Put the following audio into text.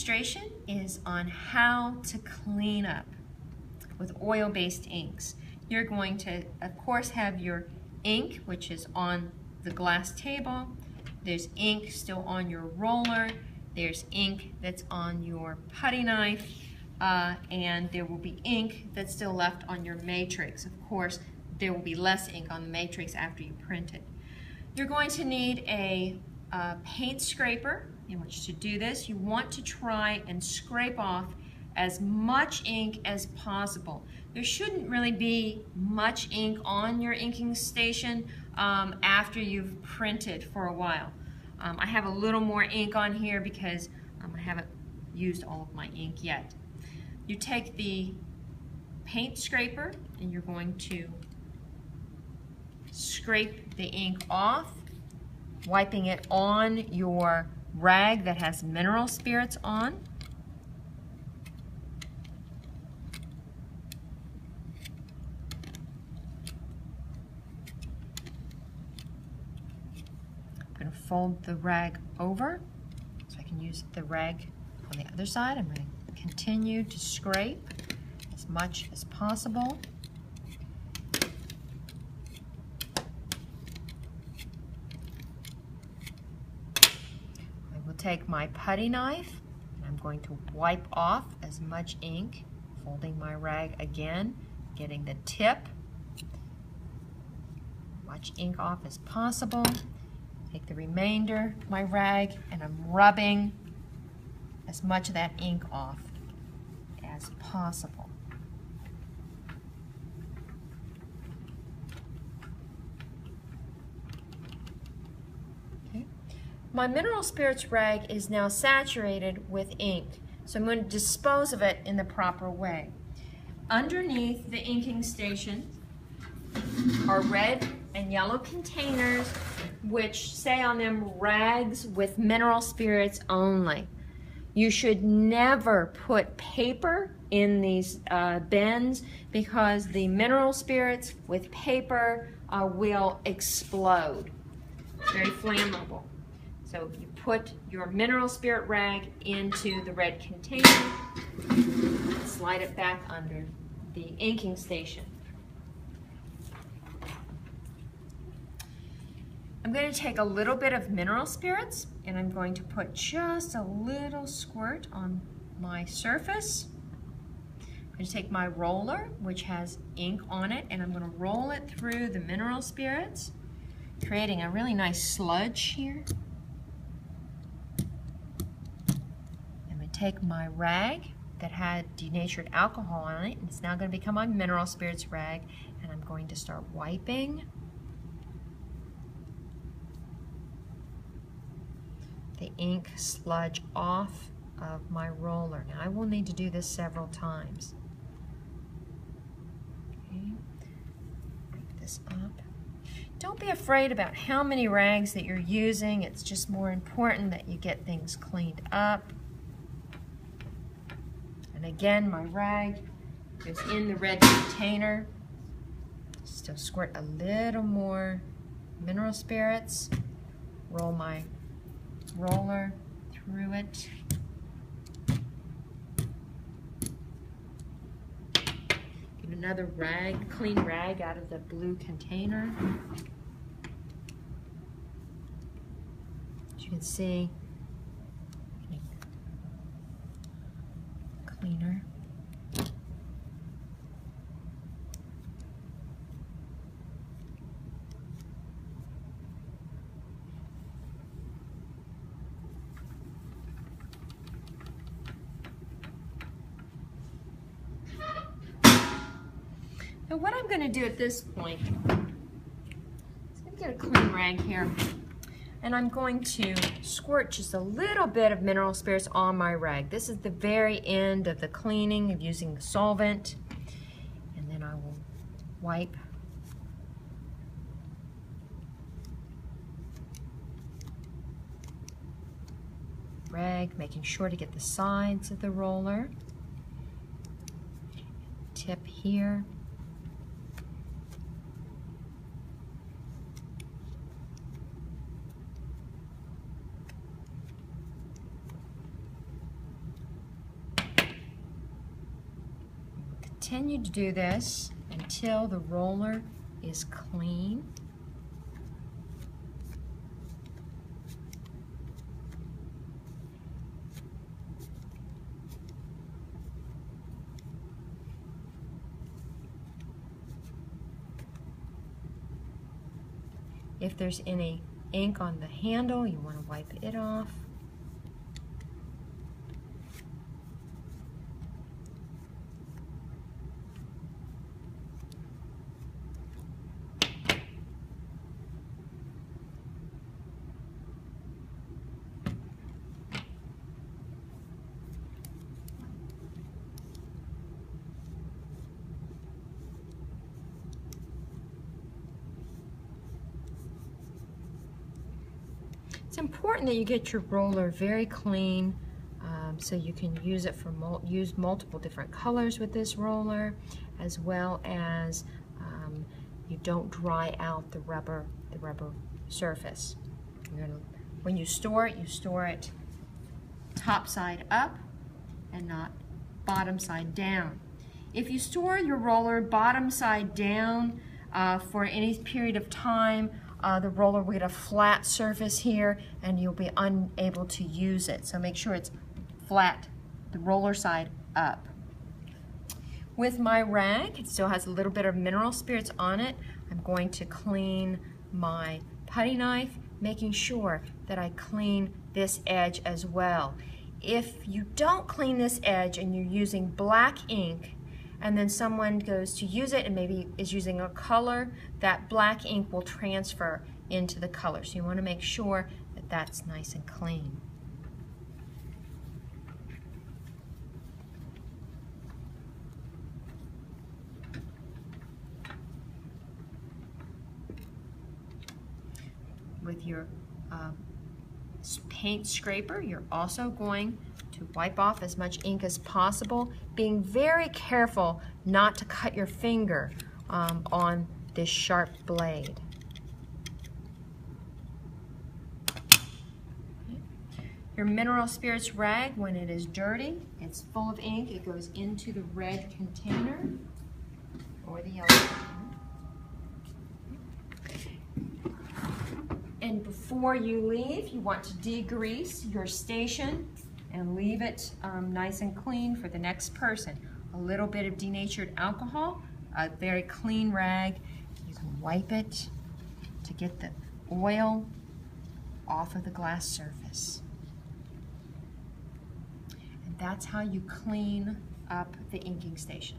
demonstration is on how to clean up with oil-based inks. You're going to, of course, have your ink, which is on the glass table. There's ink still on your roller. There's ink that's on your putty knife. And there will be ink that's still left on your matrix. Of course, there will be less ink on the matrix after you print it. You're going to need a paint scraper in which to do this. You want to try and scrape off as much ink as possible. There shouldn't really be much ink on your inking station after you've printed for a while. I have a little more ink on here because I haven't used all of my ink yet. You take the paint scraper and you're going to scrape the ink off, wiping it on your rag that has mineral spirits on. I'm going to fold the rag over so I can use the rag on the other side. I'm going to continue to scrape as much as possible. I will take my putty knife and I'm going to wipe off as much ink, folding my rag again, getting the tip, much ink off as possible. Take the remainder of my rag and I'm rubbing as much of that ink off as possible. Okay. My mineral spirits rag is now saturated with ink, so I'm going to dispose of it in the proper way. Underneath the inking station are red and yellow containers which say on them rags with mineral spirits only. You should never put paper in these bins because the mineral spirits with paper will explode. It's very flammable. So you put your mineral spirit rag into the red container, slide it back under the inking station. I'm going to take a little bit of mineral spirits and I'm going to put just a little squirt on my surface. I'm going to take my roller, which has ink on it, and I'm going to roll it through the mineral spirits, creating a really nice sludge here. I'm going to take my rag that had denatured alcohol on it, and it's now going to become my mineral spirits rag, and I'm going to start wiping the ink sludge off of my roller. Now I will need to do this several times. Okay. Break this up. Don't be afraid about how many rags that you're using. It's just more important that you get things cleaned up. And again, my rag goes in the red container. Still squirt a little more mineral spirits. Roll my roller through it. Get another rag, clean rag out of the blue container. As you can see, cleaner. Now what I'm going to do at this point is I'm going to get a clean rag here and I'm going to squirt just a little bit of mineral spirits on my rag. This is the very end of the cleaning of using the solvent, and then I will wipe rag, making sure to get the sides of the roller, tip here. Continue to do this until the roller is clean. If there's any ink on the handle, you want to wipe it off. It's important that you get your roller very clean so you can use it for use multiple different colors with this roller, as well as you don't dry out the rubber surface. When you store it top side up and not bottom side down. If you store your roller bottom side down for any period of time, the roller will get a flat surface here and you'll be unable to use it. So make sure it's flat, the roller side up. With my rag, it still has a little bit of mineral spirits on it. I'm going to clean my putty knife, making sure that I clean this edge as well. If you don't clean this edge and you're using black ink, and then someone goes to use it and maybe is using a color, that black ink will transfer into the color. So you want to make sure that that's nice and clean. With your paint scraper, you're also going to wipe off as much ink as possible, being very careful not to cut your finger on this sharp blade. Your mineral spirits rag, when it is dirty, it's full of ink, it goes into the red container or the yellow container. And before you leave, you want to degrease your station and leave it nice and clean for the next person. A little bit of denatured alcohol, a very clean rag. You can wipe it to get the oil off of the glass surface. And that's how you clean up the inking station.